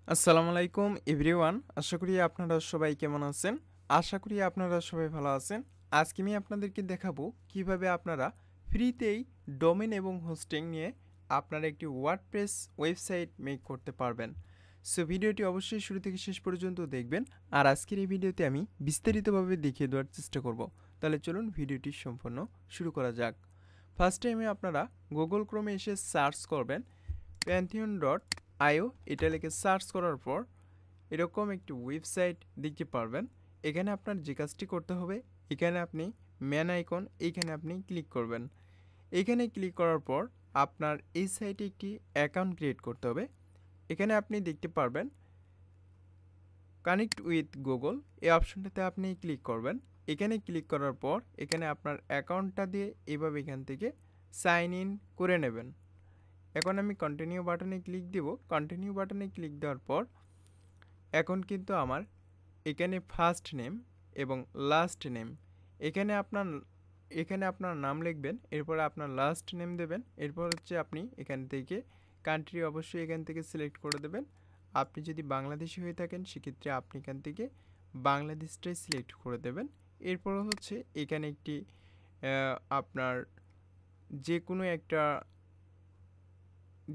আসসালামু আলাইকুম এভরিওয়ান। আশা করি আপনারা সবাই কেমন আছেন? আশা করি আপনারা সবাই ভালো আছেন। আজকে আমি আপনাদেরকে দেখাবো কিভাবে আপনারা ফ্রিতেই ডোমেইন এবং হোস্টিং নিয়ে আপনারা একটি ওয়ার্ডপ্রেস ওয়েবসাইট মেক করতে পারবেন। সো ভিডিওটি অবশ্যই শুরু থেকে শেষ পর্যন্ত দেখবেন। আর আজকের এই ভিডিওতে আমি বিস্তারিতভাবে দেখিয়ে দেওয়ার চেষ্টা করব। তাহলে চলুন ভিডিওটি সম্পূর্ণ শুরু করা যাক। ফার্স্ট টাইমে আপনারা গুগল ক্রোমে এসে সার্চ করবেন pantheon.io। এটা লিখে সার্চ করার পর এরকম একটি ওয়েবসাইট দেখতে পারবেন। এখানে আপনার যে কাজটি করতে হবে, এখানে আপনি ম্যান আইকন এইখানে আপনি ক্লিক করবেন। এইখানে ক্লিক করার পর আপনার এই সাইটে একটি অ্যাকাউন্ট ক্রিয়েট করতে হবে। এখানে আপনি দেখতে পারবেন কানেক্ট উইথ গুগল, এই অপশনটাতে আপনি ক্লিক করবেন। এখানে ক্লিক করার পর এখানে আপনার অ্যাকাউন্টটা দিয়ে এইভাবে এখান থেকে সাইন ইন করে নেবেন। এখন আমি কন্টিনিউ বাটনে ক্লিক দেব। কন্টিনিউ বাটনে ক্লিক দেওয়ার পর এখন কিন্তু আমার এখানে ফার্স্ট নেম এবং লাস্ট নেম, এখানে আপনার নাম লিখবেন, এরপর আপনার লাস্ট নেম দেবেন, এরপর হচ্ছে আপনি এখান থেকে কান্ট্রি অবশ্যই এখান থেকে সিলেক্ট করে দেবেন। আপনি যদি বাংলাদেশি হয়ে থাকেন সেক্ষেত্রে আপনি এখান থেকে বাংলাদেশটাই সিলেক্ট করে দেবেন। এরপর হচ্ছে এখানে একটি আপনার যে কোনো একটা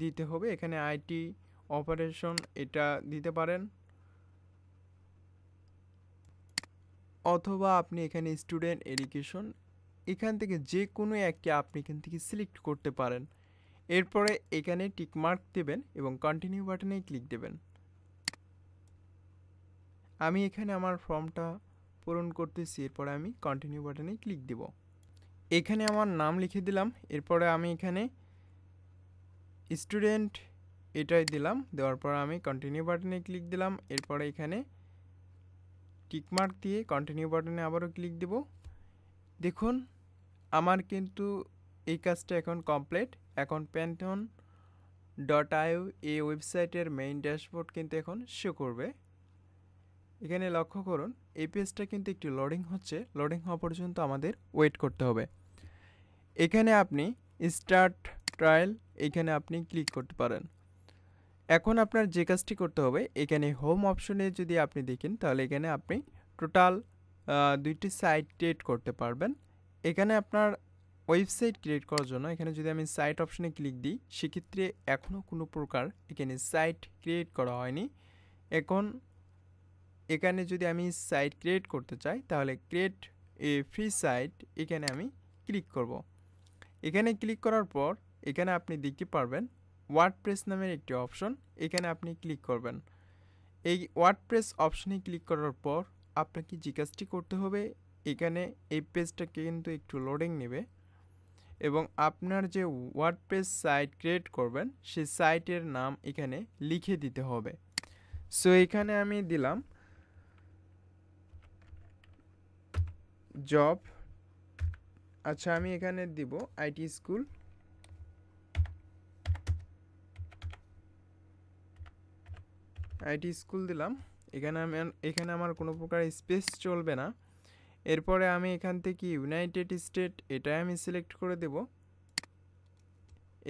দিতে হবে। এখানে আইটি অপারেশন এটা দিতে পারেন, অথবা আপনি এখানে স্টুডেন্ট এডুকেশন, এখান থেকে যে কোনো একটা আপনি এখান থেকে সিলেক্ট করতে পারেন। এরপরে এখানে টিকমার্ক দেবেন এবং কন্টিনিউ বাটনে ক্লিক দেবেন। আমি এখানে আমার ফর্মটা পূরণ করতেছি, এরপরে আমি কন্টিনিউ বাটনে ক্লিক দেব। এখানে আমার নাম লিখে দিলাম, এরপরে আমি এখানে স্টুডেন্ট এটাই দিলাম, দেওয়ার পর আমি কন্টিনিউ বাটনে ক্লিক দিলাম। এরপরে এখানে টিকমার্ক দিয়ে কন্টিনিউ বাটনে আবারও ক্লিক দেব। দেখুন আমার কিন্তু এই কাজটা এখন কমপ্লিট। এখন pantheon.io এই ওয়েবসাইটের মেইন ড্যাশবোর্ড কিন্তু এখন শো করবে। এখানে লক্ষ্য করুন এই পেজটা কিন্তু একটু লোডিং হচ্ছে, লোডিং হওয়া পর্যন্ত আমাদের ওয়েট করতে হবে। এখানে আপনি স্টার্ট ট্রায়াল এখানে আপনি ক্লিক করতে পারেন। এখন আপনার যে কাজটি করতে হবে, এখানে হোম অপশনে যদি আপনি দেখেন তাহলে এখানে আপনি টোটাল 2টি সাইট ক্রিয়েট করতে পারবেন। এখানে আপনার ওয়েবসাইট ক্রিয়েট করার জন্য এখানে যদি আমি সাইট অপশনে ক্লিক দিই সেক্ষেত্রে এখনও কোনো প্রকার এখানে সাইট ক্রিয়েট করা হয়নি। এখন এখানে যদি আমি সাইট ক্রিয়েট করতে চাই তাহলে ক্রিয়েট এ ফ্রি সাইট এখানে আমি ক্লিক করব। এখানে ক্লিক করার পর এখানে আপনি দেখতে পারবেন ওয়ার্ডপ্রেস নামের একটি অপশন, এখানে আপনি ক্লিক করবেন। এই ওয়ার্ডপ্রেস অপশনে ক্লিক করার পর আপনাকে যে কাজটি করতে হবে, এখানে এই পেজটাকে কিন্তু একটু লোডিং নেবে এবং আপনার যে ওয়ার্ডপ্রেস সাইট ক্রিয়েট করবেন সেই সাইটের নাম এখানে লিখে দিতে হবে। সো এখানে আমি দিলাম জব, আচ্ছা আমি এখানে দিব আইটি স্কুল। আইটি স্কুল দিলাম। এখানে আমার কোনো প্রকার স্পেস চলবে না। এরপরে আমি এখান থেকে ইউনাইটেড স্টেট এটাই আমি সিলেক্ট করে দেব।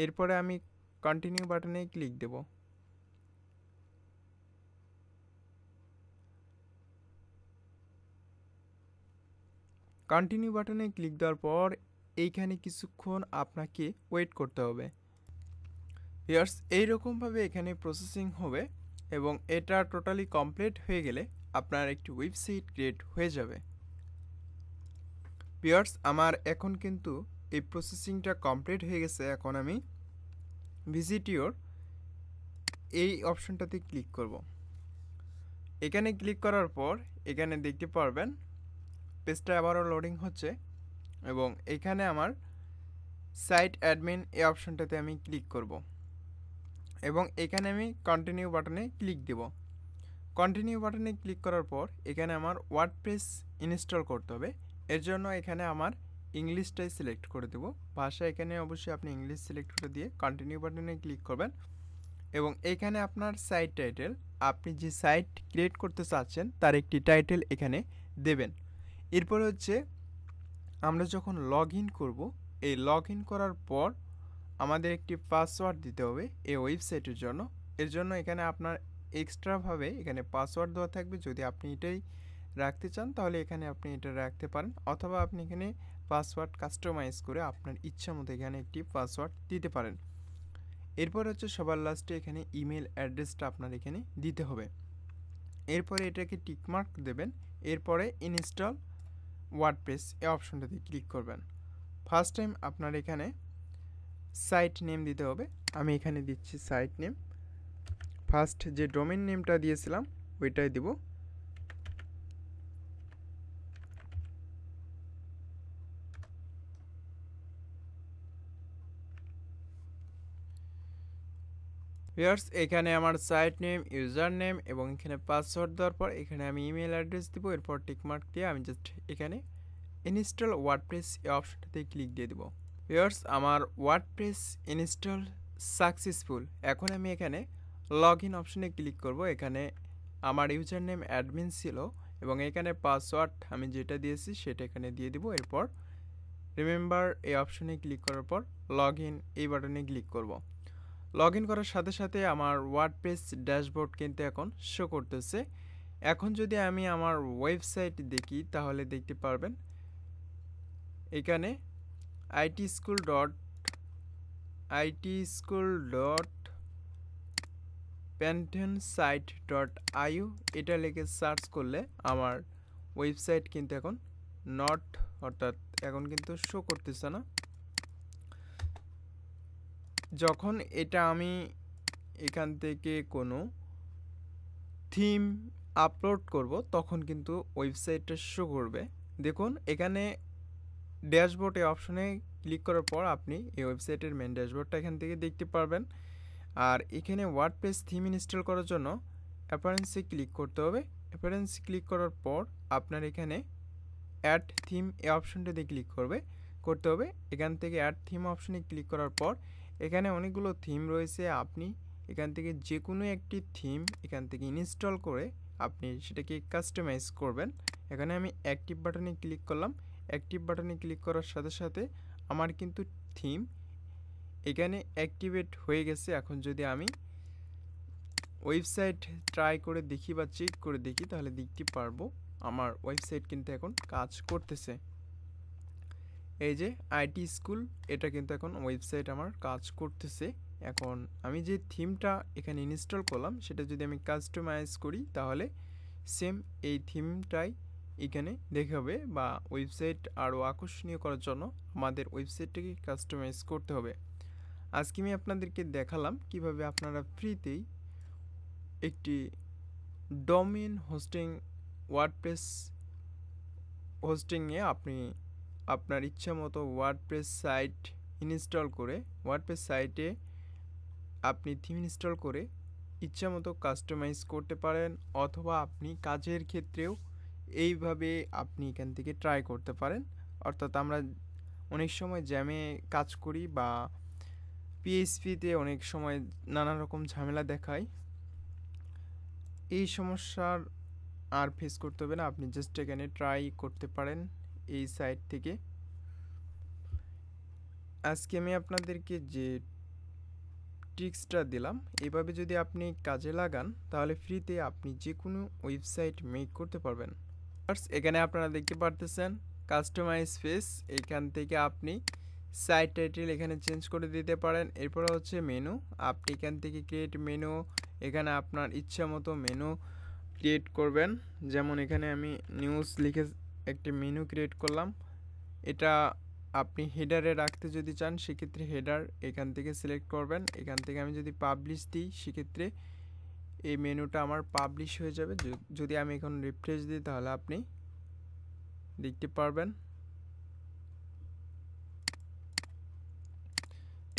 এরপরে আমি কন্টিনিউ বাটনে ক্লিক দেব। কন্টিনিউ বাটনে ক্লিক দেওয়ার পর এইখানে কিছুক্ষণ আপনাকে ওয়েট করতে হবে। ভিউয়ার্স এইরকমভাবে এখানে প্রসেসিং হবে এবং এটা টোটালি কমপ্লিট হয়ে গেলে আপনার একটি ওয়েবসাইট ক্রিয়েট হয়ে যাবে। ভিউয়ার্স আমার এখন কিন্তু এই প্রসেসিংটা কমপ্লিট হয়ে গেছে। এখন আমি ভিজিট ইওর এই অপশনটাতে ক্লিক করব। এখানে ক্লিক করার পর এখানে দেখতে পারবেন পেজটা আবারও লোডিং হচ্ছে এবং এখানে আমার সাইট অ্যাডমিন এই অপশনটাতে আমি ক্লিক করব এবং এখানে আমি কন্টিনিউ বাটনে ক্লিক দেব। কন্টিনিউ বাটনে ক্লিক করার পর এখানে আমার ওয়ার্ডপ্রেস ইনস্টল করতে হবে। এর জন্য এখানে আমার ইংলিশটাই সিলেক্ট করে দেব। ভাষা এখানে অবশ্যই আপনি ইংলিশ সিলেক্ট করে দিয়ে কন্টিনিউ বাটনে ক্লিক করবেন এবং এখানে আপনার সাইট টাইটেল, আপনি যে সাইট ক্রিয়েট করতে চাচ্ছেন তার একটি টাইটেল এখানে দেবেন। এরপর হচ্ছে আমরা যখন লগ ইন করবো, এই লগ ইন করার পর আমাদের একটি পাসওয়ার্ড দিতে হবে এই ওয়েবসাইটের জন্য। এর জন্য এখানে আপনার এক্সট্রাভাবে এখানে পাসওয়ার্ড দেওয়া থাকবে। যদি আপনি এটাই রাখতে চান তাহলে এখানে আপনি এটা রাখতে পারেন, অথবা আপনি এখানে পাসওয়ার্ড কাস্টমাইজ করে আপনার ইচ্ছা মতো এখানে একটি পাসওয়ার্ড দিতে পারেন। এরপর হচ্ছে সবার লাস্টে এখানে ইমেল অ্যাড্রেসটা আপনার এখানে দিতে হবে। এরপরে এটাকে টিকমার্ক দেবেন। এরপরে ইনস্টল ওয়ার্ডপ্রেস এই অপশনটাতে ক্লিক করবেন। ফার্স্ট টাইম আপনার এখানে সাইট নেম দিতে হবে। আমি এখানে দিচ্ছি সাইট নেম। ফার্স্ট যে ডোমেন নেমটা দিয়েছিলাম ওইটাই দিব। ভিউয়ার্স, এখানে আমার সাইট নেম, ইউজার নেম এবং এখানে পাসওয়ার্ড দেওয়ার পর এখানে আমি ইমেল অ্যাড্রেস দিব। এরপর টিকমার্ক দিয়ে আমি জাস্ট এখানে ইনস্টল ওয়ার্ডপ্রেস এই অপশনটাতে ক্লিক দিয়ে দেবো। ভিউয়ার্স, আমার ওয়ার্ডপ্রেস ইনস্টল সাকসেসফুল। এখন আমি এখানে লগ ইন অপশনে ক্লিক করব। এখানে আমার ইউজার নেম অ্যাডমিন ছিল এবং এখানে পাসওয়ার্ড আমি যেটা দিয়েছি সেটা এখানে দিয়ে দিব। এরপর রিমেম্বার এই অপশনে ক্লিক করার পর লগ ইন এই বাটনে ক্লিক করব। লগ ইন করার সাথে সাথে আমার ওয়ার্ডপ্রেস ড্যাশবোর্ড কিন্তু এখন শো করতেছে। এখন যদি আমি আমার ওয়েবসাইট দেখি তাহলে দেখতে পারবেন এখানে itSchool.pantheonsite.iu এটা লিখে সার্চ করলে আমার ওয়েবসাইট কিন্তু এখন অর্থাৎ এখন কিন্তু শো করতেছে না। যখন এটা আমি এখান থেকে কোনো থিম আপলোড করব তখন কিন্তু ওয়েবসাইটটা শো করবে। দেখুন এখানে ড্যাশবোর্ড এই অপশনে ক্লিক করার পর আপনি এই ওয়েবসাইটের মেন ড্যাশবোর্ডটা এখান থেকে দেখতে পারবেন। আর এখানে ওয়ার্ডপ্রেস থিম ইনস্টল করার জন্য অ্যাপারেন্সে ক্লিক করতে হবে। অ্যাপারেন্স ক্লিক করার পর আপনার এখানে অ্যাড থিম এই অপশনটাতে ক্লিক করতে হবে। এখান থেকে অ্যাড থিম অপশনে ক্লিক করার পর এখানে অনেকগুলো থিম রয়েছে। আপনি এখান থেকে যে কোনো একটি থিম এখান থেকে ইনস্টল করে আপনি সেটাকে কাস্টমাইজ করবেন। এখানে আমি অ্যাক্টিভ বাটনে ক্লিক করলাম। অ্যাক্টিভ বাটনে ক্লিক করার সাথে সাথে আমার কিন্তু থিম এখানে অ্যাক্টিভেট হয়ে গেছে। এখন যদি আমি ওয়েবসাইট ট্রাই করে দেখি বা চেক করে দেখি তাহলে দেখতে পারবো আমার ওয়েবসাইট কিন্তু এখন কাজ করতেছে। এই যে আইটি স্কুল, এটা কিন্তু এখন ওয়েবসাইট আমার কাজ করতেছে। এখন আমি যে থিমটা এখানে ইনস্টল করলাম সেটা যদি আমি কাস্টমাইজ করি তাহলে সেম এই থিমটাই এখানে দেখাবে। বা ওয়েবসাইট আরও আকর্ষণীয় করার জন্য আমাদের ওয়েবসাইটটাকে কাস্টমাইজ করতে হবে। আজকে আমি আপনাদেরকে দেখালাম কিভাবে আপনারা ফ্রিতেই একটি ডোমেইন হোস্টিং ওয়ার্ডপ্রেস হোস্টিংয়ে আপনি আপনার ইচ্ছা মতো ওয়ার্ডপ্রেস সাইট ইনস্টল করে ওয়ার্ডপ্রেস সাইটে আপনি থিম ইনস্টল করে ইচ্ছা মতো কাস্টমাইজ করতে পারেন, অথবা আপনি কাজের ক্ষেত্রেও এইভাবে আপনি এখান থেকে ট্রাই করতে পারেন। অর্থাৎ আমরা অনেক সময় জ্যামে কাজ করি বা পিএইচপিতে অনেক সময় নানা রকম ঝামেলা দেখায়। এই সমস্যার আর ফেস করতে হবে না, আপনি জাস্ট এখানে ট্রাই করতে পারেন এই সাইট থেকে। আজকে আমি আপনাদেরকে যে ট্রিক্সটা দিলাম এভাবে যদি আপনি কাজে লাগান তাহলে ফ্রিতে আপনি যে কোনো ওয়েবসাইট মেক করতে পারবেন। এখানে আপনারা দেখতে পারতেছেন কাস্টমাইজ ফেস, এখান থেকে আপনি সাইট টাইটেল এখানে চেঞ্জ করে দিতে পারেন। এরপর হচ্ছে মেনু, আপনি এখান থেকে ক্রিয়েট মেনু, এখানে আপনার ইচ্ছা মতো মেনু ক্রিয়েট করবেন। যেমন এখানে আমি নিউজ লিখে একটি মেনু ক্রিয়েট করলাম। এটা আপনি হেডারে রাখতে যদি চান সেক্ষেত্রে হেডার এখান থেকে সিলেক্ট করবেন। এখান থেকে আমি যদি পাবলিশ দিই সেক্ষেত্রে এই মেনুটা আমার পাবলিশ হয়ে যাবে। যদি আমি এখন রিফ্রেশ দিই তাহলে আপনি দেখতে পারবেন।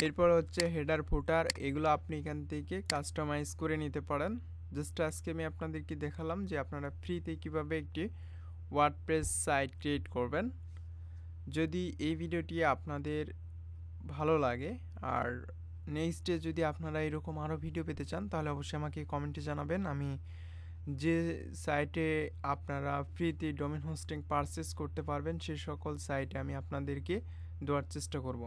এরপর হচ্ছে হেডার ফুটার, এগুলো আপনি এখান থেকে কাস্টমাইজ করে নিতে পারেন। জাস্ট আজকে আমি আপনাদেরকে দেখালাম যে আপনারা ফ্রিতে কিভাবে একটি ওয়ার্ডপ্রেস সাইট ক্রিয়েট করবেন। যদি এই ভিডিওটি আপনাদের ভালো লাগে আর নেক্সটে যদি আপনারা এরকম আরও ভিডিও পেতে চান তাহলে অবশ্যই আমাকে কমেন্টে জানাবেন। আমি যে সাইটে আপনারা ফ্রিতে ডোমেইন হোস্টিং পারচেস করতে পারবেন সে সকল সাইটে আমি আপনাদেরকে দেওয়ার চেষ্টা করব।